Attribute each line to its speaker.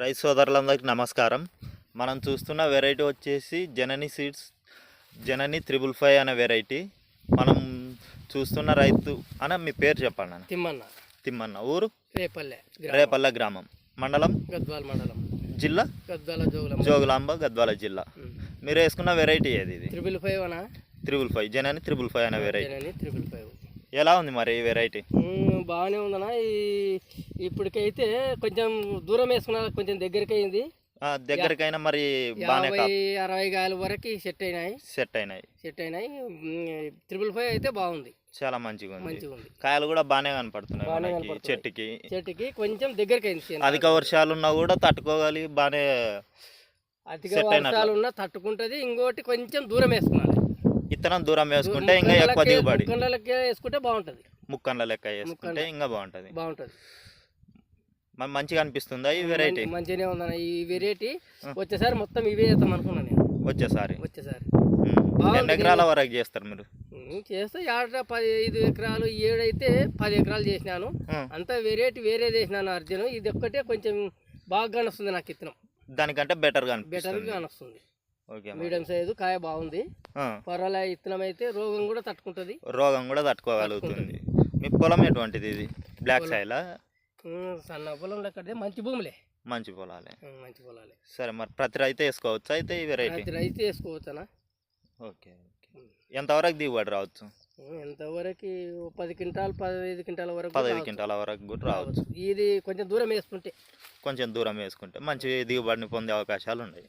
Speaker 1: రైతు సోదరులందరికీ నమస్కారం. మనం చూస్తున్న వెరైటీ వచ్చేసి జనని సీడ్స్ జనని 555 అనే వెరైటీ. మనం చూస్తున్న రైతు అన్న మీ పేరు చెప్పండి అన్న.
Speaker 2: తిమ్మన్న.
Speaker 1: తిమ్మన్న. ఊరు
Speaker 2: రేపల్లె
Speaker 1: రేపల్లె గ్రామం, మండలం
Speaker 2: గద్వాల మండలం,
Speaker 1: జిల్లా
Speaker 2: గద్వాల
Speaker 1: జోగులాంబ గద్వాల జిల్లా. మీరు వేసుకున్న వెరైటీ ఏది? ఇది
Speaker 2: 555
Speaker 1: జనని 555 అనే వెరైటీ.
Speaker 2: 555
Speaker 1: ఎలా ఉంది మరి ఈ వెరైటీ?
Speaker 2: బాగానే ఉందన్న. ఇప్పటికైతే కొంచెం దూరం వేసుకున్నా, కొంచెం దగ్గరికి అయింది.
Speaker 1: దగ్గరకైనా మరి
Speaker 2: 50-60 గాయల వరకు సెట్ అయినాయి. 555 అయితే బాగుంది,
Speaker 1: చాలా మంచిగా ఉంది.
Speaker 2: మంచిగా ఉంది.
Speaker 1: కాయలు కూడా బాగానే కనపడుతున్నాయి. చెట్టుకి
Speaker 2: కొంచెం దగ్గరికి అయింది.
Speaker 1: అధిక వర్షాలు ఉన్నా కూడా తట్టుకోగలి బాగానే.
Speaker 2: అధిక వర్షాలు ఉన్నా తట్టుకుంటది. ఇంకోటి కొంచెం దూరం వేసుకున్నాను.
Speaker 1: ఇత్తనం దూరం వేసుకుంటే ఇంకా ఎక్కువ దిగుబడి.
Speaker 2: ముక్కన్ల లెక్క వేసుకుంటే బాగుంటది.
Speaker 1: ముక్కన్ల లెక్క వేసుకుంటే ఇంకా బాగుంటది. మంచిగా అనిపిస్తుందా ఈ వెరైటీ?
Speaker 2: మంచిగానే ఉందన్న. ఈ వెరైటీ వచ్చేసారి మొత్తం ఇవే చేస్తాం అనుకున్నాను నేను.
Speaker 1: వచ్చేసారి
Speaker 2: ఎన్ని
Speaker 1: ఎకరాల వరకు చేస్తారు మీరు?
Speaker 2: చేస్తే 15 ఎకరాలు, 7 అయితే 10 ఎకరాలు చేసినాను. అంతా వెరైటీ వేరే చేసినాను. అర్జున్ ఇది ఒక్కటే కొంచెం బాగా కానొస్తుంది నాకు. ఇత్తనం
Speaker 1: దానికంటే బెటర్
Speaker 2: కానొస్తుంది. మీడియం సైజు కాయ బాగుంది, పర్వాలే. ఇత్తనం అయితే రోగం కూడా
Speaker 1: తట్టుకోగలుగుతుంది. మీ పొలం ఎటువంటిది? ఇది బ్లాక్ సాయిల్?
Speaker 2: సన్న పొలం లెక్క, మంచి భూములే,
Speaker 1: మంచి పొలాలే. సరే, మరి ప్రతి రైతు వేసుకోవచ్చు అయితే ఈ వెరైటీ?
Speaker 2: ప్రతి రైతు వేసుకోవచ్చనా?
Speaker 1: ఓకే. ఎంతవరకు దిగుబడి రావచ్చు?
Speaker 2: ఎంతవరకు 10 క్వింటాల్ 15 క్వింటాల వరకు
Speaker 1: 15 క్వింటాల వరకు కూడా రావచ్చు.
Speaker 2: ఇది కొంచెం దూరం వేసుకుంటే
Speaker 1: మంచి దిగుబడిని పొందే అవకాశాలు ఉన్నాయి.